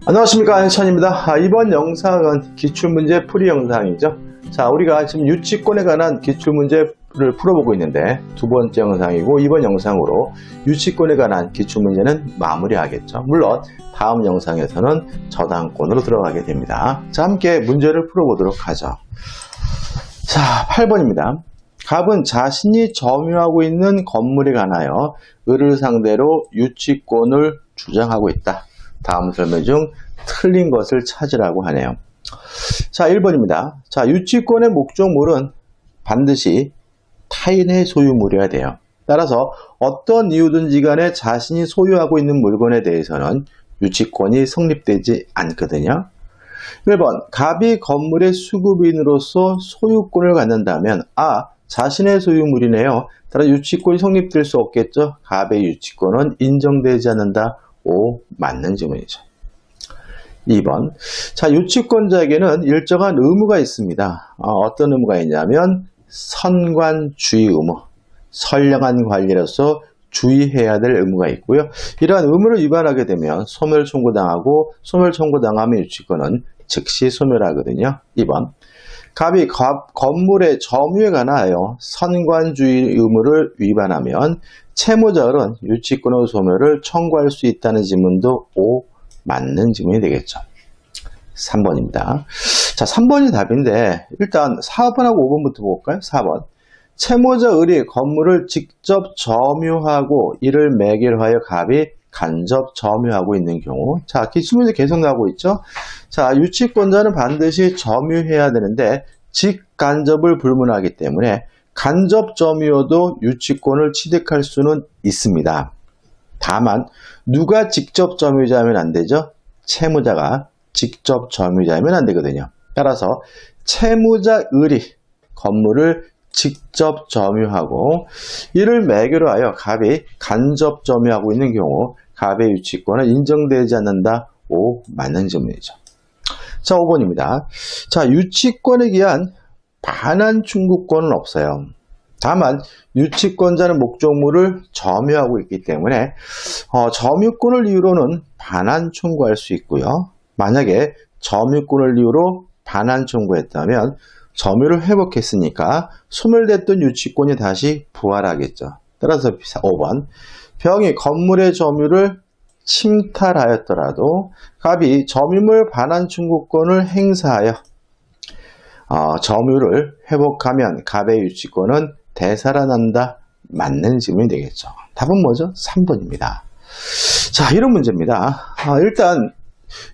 안녕하십니까, 안현찬입니다. 이번 영상은 기출문제 풀이 영상이죠. 자, 우리가 지금 유치권에 관한 기출문제를 풀어보고 있는데 두 번째 영상이고, 이번 영상으로 유치권에 관한 기출문제는 마무리하겠죠. 물론 다음 영상에서는 저당권으로 들어가게 됩니다. 자, 함께 문제를 풀어보도록 하죠. 자, 8번입니다. 갑은 자신이 점유하고 있는 건물에 관하여 을을 상대로 유치권을 주장하고 있다. 다음 설명 중 틀린 것을 찾으라고 하네요. 자, 1번입니다. 자, 유치권의 목적물은 반드시 타인의 소유물이어야 돼요. 따라서 어떤 이유든지 간에 자신이 소유하고 있는 물건에 대해서는 유치권이 성립되지 않거든요. 1번, 갑이 건물의 수급인으로서 소유권을 갖는다면 자신의 소유물이네요. 따라 유치권이 성립될 수 없겠죠. 갑의 유치권은 인정되지 않는다. O, 맞는 질문이죠. 2번, 자, 유치권자에게는 일정한 의무가 있습니다. 어떤 의무가 있냐면 선관주의 의무, 선량한 관리로서 주의해야 될 의무가 있고요. 이러한 의무를 위반하게 되면 소멸 청구당하고, 소멸 청구당하면 유치권은 즉시 소멸하거든요. 2번, 갑이 건물의 점유에 관하여 선관주의 의무를 위반하면 채무자는 유치권의 소멸을 청구할 수 있다는 지문도 O, 맞는 지문이 되겠죠. 3번입니다. 자, 3번이 답인데 일단 4번하고 5번부터 볼까요? 4번. 채무자 을이 건물을 직접 점유하고 이를 매개하여 갑이 간접 점유하고 있는 경우. 자, 기출문제 계속 나오고 있죠. 자, 유치권자는 반드시 점유해야 되는데 직간접을 불문하기 때문에 간접 점유여도 유치권을 취득할 수는 있습니다. 다만 누가 직접 점유자면 안 되죠? 채무자가 직접 점유자면 안 되거든요. 따라서 채무자 을이 건물을 직접 점유하고 이를 매개로 하여 갑이 간접 점유하고 있는 경우 갑의 유치권은 인정되지 않는다. O, 맞는 질문이죠. 자, 5번입니다. 자, 유치권에 기한 반환 청구권은 없어요. 다만 유치권자는 목적물을 점유하고 있기 때문에 점유권을 이유로는 반환 청구할 수 있고요. 만약에 점유권을 이유로 반환 청구했다면 점유를 회복했으니까 소멸됐던 유치권이 다시 부활하겠죠. 따라서 5번, 병이 건물의 점유를 침탈하였더라도 갑이 점유물 반환 청구권을 행사하여 점유를 회복하면 갑의 유치권은 되살아난다. 맞는 질문이 되겠죠. 답은 뭐죠? 3번입니다. 자, 이런 문제입니다. 일단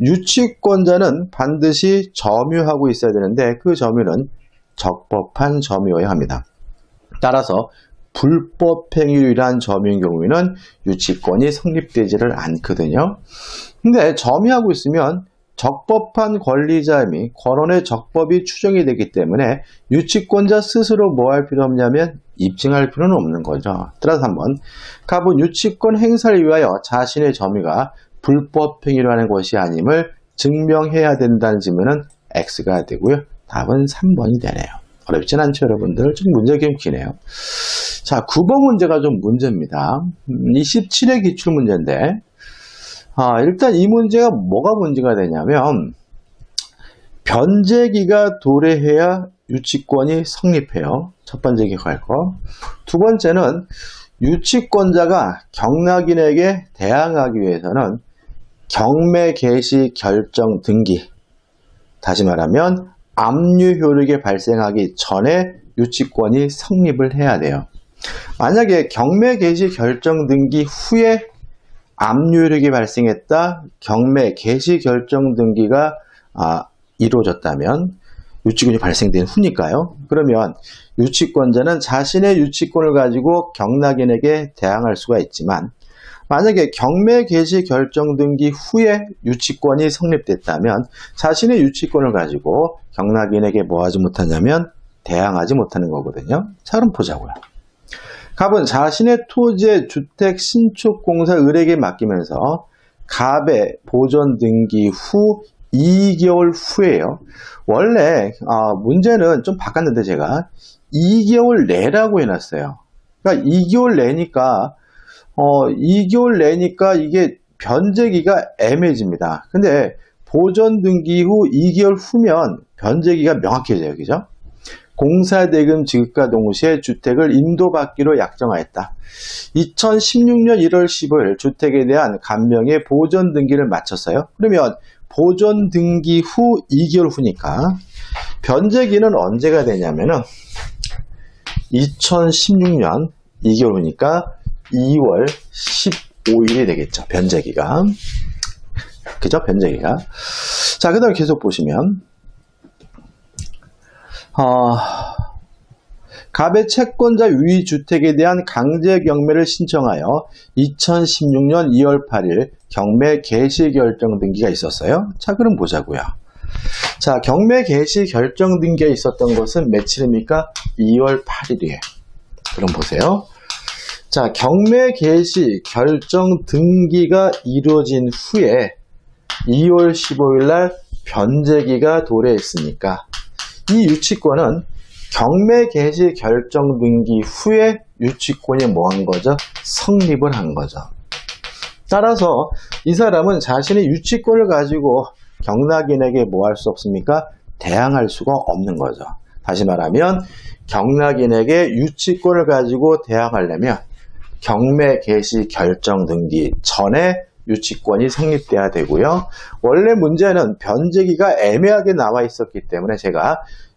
유치권자는 반드시 점유하고 있어야 되는데 그 점유는 적법한 점유여야 합니다. 따라서 불법 행위로 인한 점유인 경우에는 유치권이 성립되지를 않거든요. 근데 점유하고 있으면 적법한 권리자 및 권원의 적법이 추정이 되기 때문에 유치권자 스스로 뭐 할 필요 없냐면 입증할 필요는 없는 거죠. 따라서 한번 갑은 유치권 행사를 위하여 자신의 점유가 불법 행위로 하는 것이 아님을 증명해야 된다는 질문은 X가 되고요. 답은 3번이 되네요. 어렵진 않죠, 여러분들. 좀 문제가 좀 기네요. 자, 9번 문제가 좀 문제입니다. 27회 기출 문제인데 일단 이 문제가 뭐가 문제가 되냐면 변제기가 도래해야 유치권이 성립해요. 첫 번째 기억할 거. 두 번째는 유치권자가 경락인에게 대항하기 위해서는 경매 개시 결정 등기, 다시 말하면 압류 효력이 발생하기 전에 유치권이 성립을 해야 돼요. 만약에 경매 개시 결정 등기 후에 압류 효력이 발생했다, 경매 개시 결정 등기가 이루어졌다면 유치권이 발생된 후니까요. 그러면 유치권자는 자신의 유치권을 가지고 경락인에게 대항할 수가 있지만 만약에 경매 개시 결정 등기 후에 유치권이 성립됐다면 자신의 유치권을 가지고 경락인에게 뭐 하지 못하냐면 대항하지 못하는 거거든요. 자, 그럼 보자고요. 갑은 자신의 토지의 주택 신축 공사 을에게 맡기면서 갑의 보존 등기 후 2개월 후에요. 원래 문제는 좀 바꿨는데 제가 2개월 내라고 해놨어요. 그러니까 2개월 내니까 2개월 내니까 이게 변제기가 애매해집니다. 근데 보존 등기 후 2개월 후면 변제기가 명확해져요. 그죠? 공사대금 지급과 동시에 주택을 인도받기로 약정하였다. 2016년 1월 15일 주택에 대한 감명의 보존 등기를 마쳤어요. 그러면 보존 등기 후 2개월 후니까 변제기는 언제가 되냐면은 2016년 2개월 후니까 2월 15일이 되겠죠. 변제기가. 그죠? 변제기가. 자, 그 다음에 계속 보시면 갑의 채권자 유의 주택에 대한 강제 경매를 신청하여 2016년 2월 8일 경매 개시 결정 등기가 있었어요. 자, 그럼 보자고요. 자, 경매 개시 결정 등기가 있었던 것은 며칠입니까? 2월 8일이에요. 그럼 보세요. 자, 경매 개시 결정 등기가 이루어진 후에 2월 15일 날 변제기가 도래했으니까 이 유치권은 경매 개시 결정 등기 후에 유치권이 뭐 한 거죠? 성립을 한 거죠. 따라서 이 사람은 자신의 유치권을 가지고 경락인에게 뭐 할 수 없습니까? 대항할 수가 없는 거죠. 다시 말하면 경락인에게 유치권을 가지고 대항하려면 경매 개시 결정 등기 전에 유치권이 성립돼야 되고요. 원래 문제는 변제기가 애매하게 나와 있었기 때문에 제가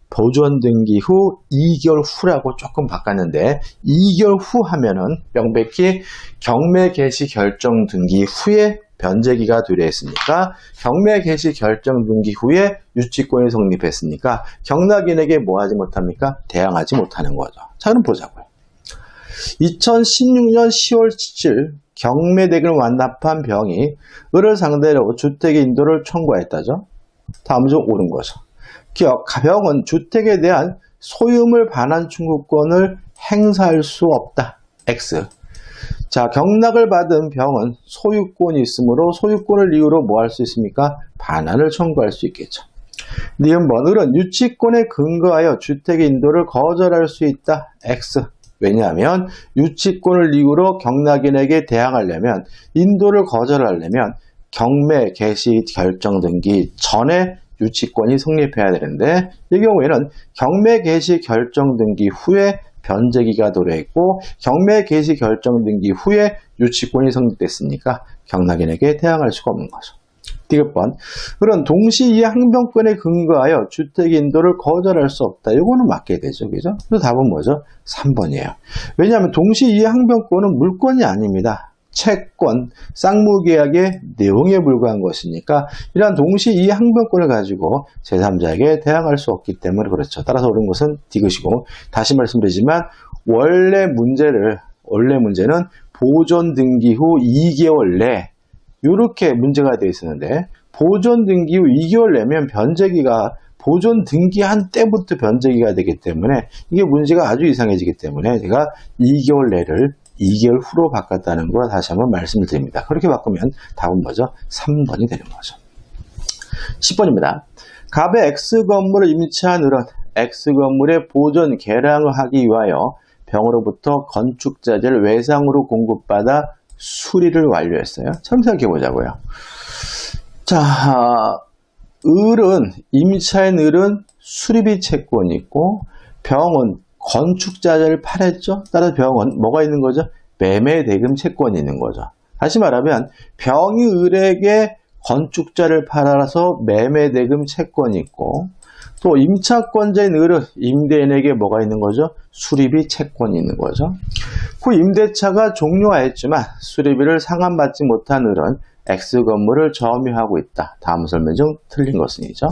보존 등기 후 2개월 후라고 조금 바꿨는데 2개월 후 하면은 명백히 경매 개시 결정 등기 후에 변제기가 도래했으니까 경매 개시 결정 등기 후에 유치권이 성립했으니까 경락인에게 뭐 하지 못합니까? 대항하지 못하는 거죠. 자, 그럼 보자고요. 2016년 10월 7일 경매대금을 완납한 병이 을을 상대로 주택의 인도를 청구했다죠. 다음 중 옳은 거죠. 병은 주택에 대한 소유물 반환 청구권을 행사할 수 없다. X. 자, 경락을 받은 병은 소유권이 있으므로 소유권을 이유로 뭐 할 수 있습니까? 반환을 청구할 수 있겠죠. 니은번 을은 유치권에 근거하여 주택의 인도를 거절할 수 있다. X. 왜냐하면 유치권을 이유로 경락인에게 대항하려면 인도를 거절하려면 경매 개시 결정 등기 전에 유치권이 성립해야 되는데 이 경우에는 경매 개시 결정 등기 후에 변제기가 도래했고 경매 개시 결정 등기 후에 유치권이 성립됐으니까 경락인에게 대항할 수가 없는 거죠. 디귿번 그런 동시이해 항변권에 근거하여 주택 인도를 거절할 수 없다. 이거는 맞게 되죠. 그죠? 그래서 답은 뭐죠? 3번이에요. 왜냐하면 동시이해 항변권은 물권이 아닙니다. 채권, 쌍무계약의 내용에 불과한 것이니까 이러한 동시이해 항변권을 가지고 제3자에게 대항할 수 없기 때문에 그렇죠. 따라서 옳은 것은 디귿이고 다시 말씀드리지만 원래 문제는 보존 등기 후 2개월 내 이렇게 문제가 되어 있었는데 보존 등기 후 2개월 내면 변제기가 보존 등기한 때부터 변제기가 되기 때문에 이게 문제가 아주 이상해지기 때문에 제가 2개월 내를 2개월 후로 바꿨다는 거 다시 한번 말씀을 드립니다. 그렇게 바꾸면 답은 뭐죠? 3번이 되는 거죠. 10번입니다. 갑의 X건물을 임차한 을은 X건물의 보존 개량을 하기 위하여 병으로부터 건축자재를 외상으로 공급받아 수리를 완료했어요. 참 생각해보자고요. 자, 임차인 을은 수리비 채권이 있고 병은 건축자재를 팔았죠. 따라서 병은 뭐가 있는 거죠? 매매대금 채권이 있는 거죠. 다시 말하면 병이 을에게 건축자를 팔아서 매매대금 채권이 있고 또 임차권자인 을은 임대인에게 뭐가 있는 거죠? 수리비 채권이 있는 거죠. 그 임대차가 종료하였지만 수리비를 상환받지 못한 을은 X건물을 점유하고 있다. 다음 설명 중 틀린 것은이죠.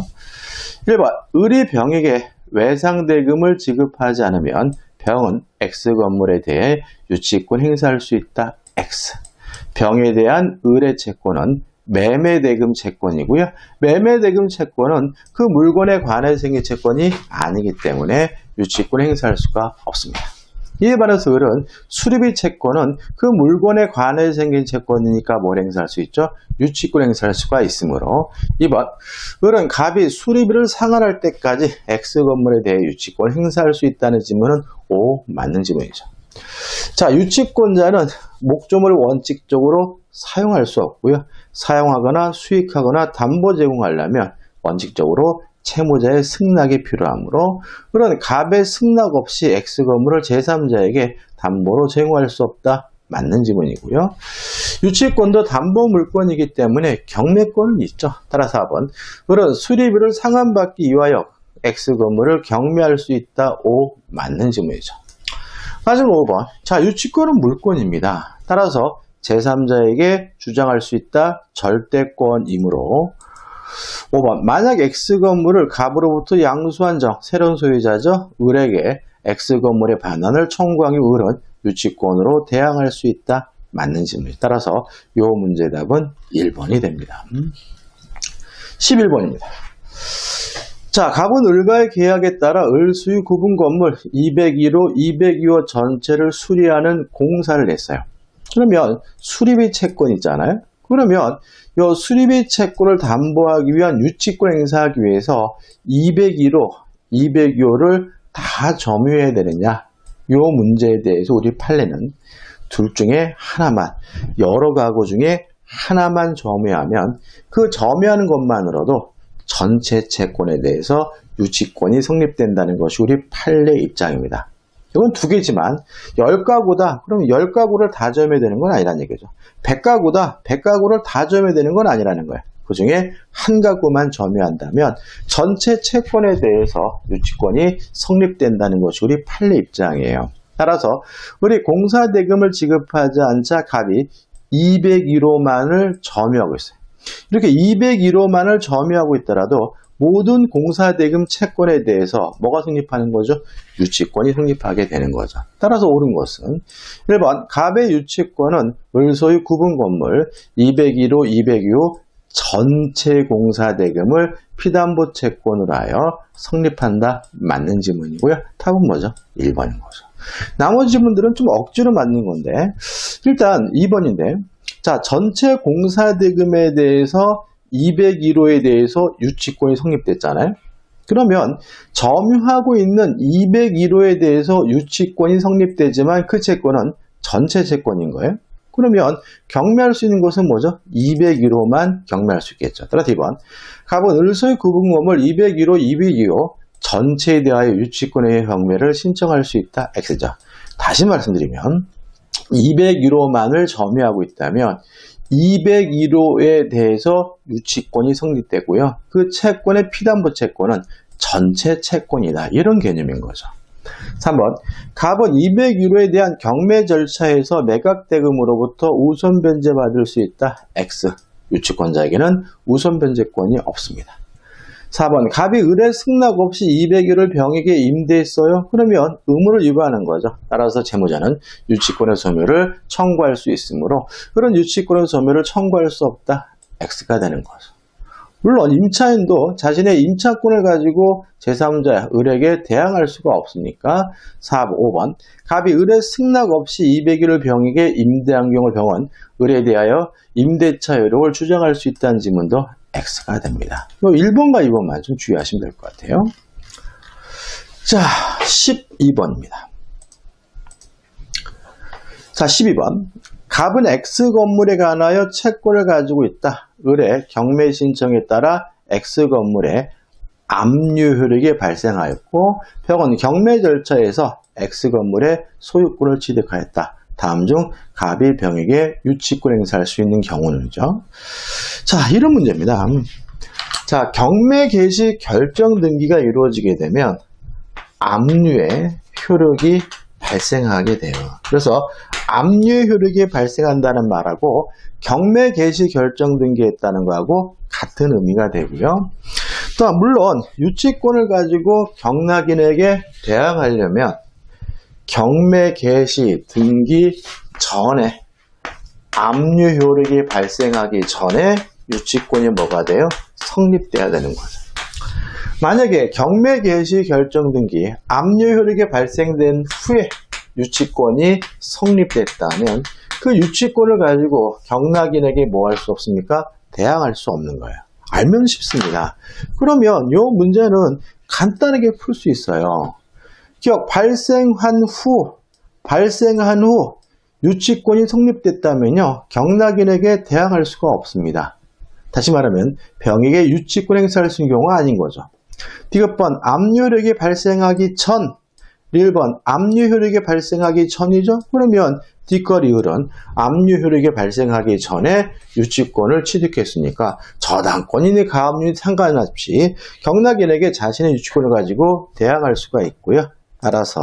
1번 을이 병에게 외상대금을 지급하지 않으면 병은 X건물에 대해 유치권 행사할 수 있다. X. 병에 대한 을의 채권은 매매대금 채권이고요. 매매대금 채권은 그 물건에 관해 생긴 채권이 아니기 때문에 유치권 행사할 수가 없습니다. 이에 반해서 을은 수리비 채권은 그 물건에 관해 생긴 채권이니까 뭘 행사할 수 있죠? 유치권 행사할 수가 있으므로 2번 을은 갑이 수리비를 상환할 때까지 X건물에 대해 유치권 행사할 수 있다는 질문은 O 맞는 질문이죠. 자, 유치권자는 목조물을 원칙적으로 사용할 수 없고요. 사용하거나 수익하거나 담보 제공하려면 원칙적으로 채무자의 승낙이 필요하므로 그런 갑의 승낙 없이 X건물을 제3자에게 담보로 제공할 수 없다. 맞는 지문이고요. 유치권도 담보 물권이기 때문에 경매권은 있죠. 따라서 4번. 그런 수리비를 상환받기 위하여 X건물을 경매할 수 있다. O. 맞는 지문이죠. 마지막 5번. 자, 유치권은 물권입니다. 따라서 제3자에게 주장할 수 있다. 절대권이므로 5번. 만약 X건물을 갑으로부터 양수한 정, 새로운 소유자죠. 을에게 X건물의 반환을 청구하기 을은 유치권으로 대항할 수 있다. 맞는 질문이죠. 따라서 이 문제의 답은 1번이 됩니다. 11번입니다. 자, 갑은 을과의 계약에 따라 을 수유 구분 건물 202호, 202호 전체를 수리하는 공사를 냈어요. 그러면 수리비 채권 있잖아요. 그러면 이 수리비 채권을 담보하기 위한 유치권 행사하기 위해서 201호, 202호를 다 점유해야 되느냐? 이 문제에 대해서 우리 판례는 둘 중에 하나만, 여러 가구 중에 하나만 점유하면 그 점유하는 것만으로도 전체 채권에 대해서 유치권이 성립된다는 것이 우리 판례 입장입니다. 이건 두 개지만 10가구다. 그럼 10가구를 다 점유해야 되는 건 아니라는 얘기죠. 100가구다. 100가구를 다 점유해야 되는 건 아니라는 거예요. 그 중에 한 가구만 점유한다면 전체 채권에 대해서 유치권이 성립된다는 것이 우리 판례 입장이에요. 따라서 우리 공사대금을 지급하지 않자 갑이 201호만을 점유하고 있어요. 이렇게 201호만을 점유하고 있더라도 모든 공사대금 채권에 대해서 뭐가 성립하는 거죠? 유치권이 성립하게 되는 거죠. 따라서 옳은 것은 1번 갑의 유치권은 을소유 구분 건물 201호, 202호 전체 공사대금을 피담보 채권으로 하여 성립한다. 맞는 지문이고요. 답은 뭐죠? 1번인 거죠. 나머지 지문들은 좀 억지로 맞는 건데 일단 2번인데 자, 전체 공사대금에 대해서 201호에 대해서 유치권이 성립됐잖아요. 그러면 점유하고 있는 201호에 대해서 유치권이 성립되지만 그 채권은 전체 채권인 거예요. 그러면 경매할 수 있는 것은 뭐죠? 201호만 경매할 수 있겠죠. 따라서 2번. 갑은 을소유 구분건물 201호, 202호 전체에 대하여 유치권의 경매를 신청할 수 있다. X죠. 다시 말씀드리면 201호만을 점유하고 있다면 201호에 대해서 유치권이 성립되고요. 그 채권의 피담보 채권은 전체 채권이다. 이런 개념인 거죠. 3번. 갑은 201호에 대한 경매 절차에서 매각대금으로부터 우선 변제받을 수 있다. X. 유치권자에게는 우선 변제권이 없습니다. 4번. 갑이 을의 승낙 없이 201호를 병에게 임대했어요. 그러면 의무를 위반하는 거죠. 따라서 채무자는 유치권의 소멸을 청구할 수 있으므로 그런 유치권의 소멸을 청구할 수 없다. X가 되는 거죠. 물론 임차인도 자신의 임차권을 가지고 제3자 을에게 대항할 수가 없으니까 5번. 갑이 을의 승낙 없이 201호를 병에게 임대한 경우 병은 을에 대하여 임대차 효력을 주장할 수 있다는 지문도 X가 됩니다. 1번과 2번만 좀 주의하시면 될 것 같아요. 자, 12번입니다. 자, 12번. 갑은 X건물에 관하여 채권을 가지고 있다. 을의 경매 신청에 따라 X건물에 압류 효력이 발생하였고 병은 경매 절차에서 X건물의 소유권을 취득하였다. 다음 중 갑이 병에게 유치권 행사할 수 있는 경우는요. 자, 이런 문제입니다. 자, 경매 개시 결정 등기가 이루어지게 되면 압류의 효력이 발생하게 돼요. 그래서 압류 효력이 발생한다는 말하고 경매 개시 결정 등기했다는 거하고 같은 의미가 되고요. 또 물론 유치권을 가지고 경락인에게 대항하려면 경매 개시 등기 전에 압류 효력이 발생하기 전에 유치권이 뭐가 돼요? 성립돼야 되는 거죠. 만약에 경매 개시 결정 등기 압류 효력이 발생된 후에 유치권이 성립됐다면 그 유치권을 가지고 경락인에게 뭐 할 수 없습니까? 대항할 수 없는 거예요. 알면 쉽습니다. 그러면 이 문제는 간단하게 풀 수 있어요. 기억 발생한 후 유치권이 성립됐다면요, 경락인에게 대항할 수가 없습니다. 다시 말하면 병에게 유치권 행사할 수 있는 경우가 아닌 거죠. 디귿번 압류효력이 발생하기 전, 1번 압류효력이 발생하기 전이죠. 그러면 뒷거리율은 압류효력이 발생하기 전에 유치권을 취득했으니까 저당권이니 가압류니 상관없이 경락인에게 자신의 유치권을 가지고 대항할 수가 있고요. 따라서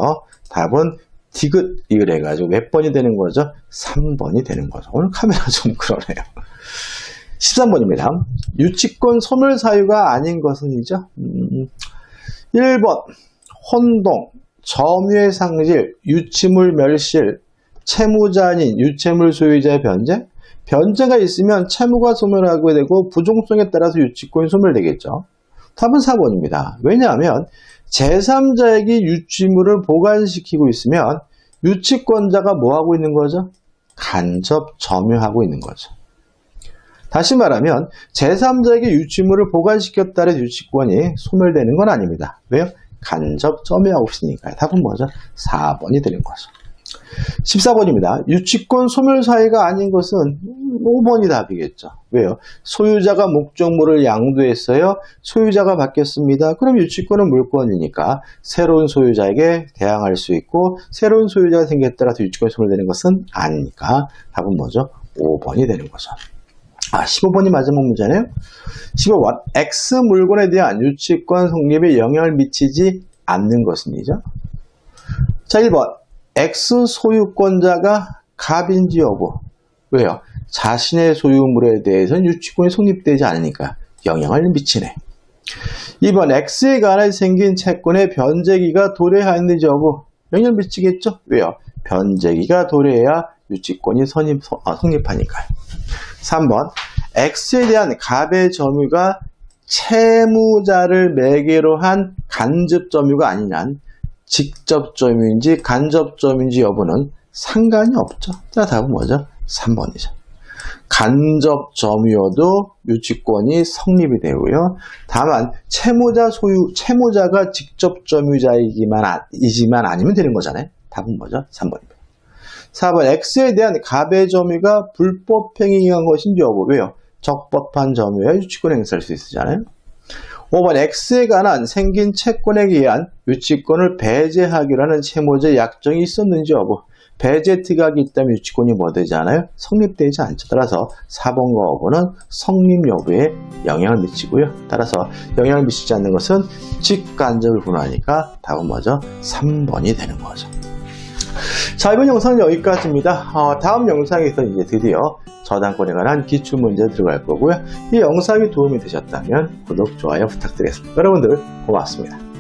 답은 디귿이을 해가지고 몇 번이 되는 거죠? 3번이 되는 거죠. 오늘 카메라 좀 그러네요. 13번입니다. 유치권 소멸 사유가 아닌 것은이죠. 1번 혼동, 점유의 상실, 유치물 멸실, 채무자 아닌 유채물 소유자의 변제? 변제가 있으면 채무가 소멸하게 되고 부종성에 따라서 유치권이 소멸되겠죠. 답은 4번입니다. 왜냐하면 제3자에게 유치물을 보관시키고 있으면 유치권자가 뭐 하고 있는 거죠? 간접 점유하고 있는 거죠. 다시 말하면 제3자에게 유치물을 보관시켰다는 유치권이 소멸되는 건 아닙니다. 왜요? 간접 점유하고 있으니까요. 답은 뭐죠? 4번이 되는 거죠. 14번입니다. 유치권 소멸 사유가 아닌 것은 5번이 답이겠죠. 왜요? 소유자가 목적물을 양도했어요. 소유자가 바뀌었습니다. 그럼 유치권은 물권이니까 새로운 소유자에게 대항할 수 있고 새로운 소유자가 생겼에 따라서 유치권이 소멸되는 것은 아니니까 답은 뭐죠? 5번이 되는 거죠. 15번이 마지막 문제네요. 15번 X 물건에 대한 유치권 성립에 영향을 미치지 않는 것은이죠. 자, 1번 X 소유권자가 갑인지 여부. 왜요? 자신의 소유물에 대해서는 유치권이 성립되지 않으니까 영향을 미치네. 2번 X에 관해 생긴 채권의 변제기가 도래하였는지 여부. 영향을 미치겠죠? 왜요? 변제기가 도래해야 유치권이 성립하니까요. 3번 X에 대한 갑의 점유가 채무자를 매개로 한 간접 점유가 아니냐는 직접 점유인지 간접 점유인지 여부는 상관이 없죠. 자, 답은 뭐죠? 3번이죠. 간접 점유여도 유치권이 성립이 되고요. 다만 채무자가 직접 점유자이지만 아니면 되는 거잖아요. 답은 뭐죠? 3번입니다. 4번 X에 대한 갑의 점유가 불법 행위한 것인지 여부. 왜요? 적법한 점유야 유치권 행사할 수 있잖아요. 5번 X에 관한 생긴 채권에 의한 유치권을 배제하기로 하는 채무자의 약정이 있었는지 여부. 배제 특약이 있다면 유치권이 뭐 되지 않아요? 성립되지 않죠. 따라서 4번과 5번은 성립 여부에 영향을 미치고요. 따라서 영향을 미치지 않는 것은 직간접을 분화하니까 답은 뭐죠? 3번이 되는 거죠. 자, 이번 영상은 여기까지입니다. 다음 영상에서 이제 드디어 저당권에 관한 기출문제 들어갈 거고요. 이 영상이 도움이 되셨다면 구독, 좋아요 부탁드리겠습니다. 여러분들 고맙습니다.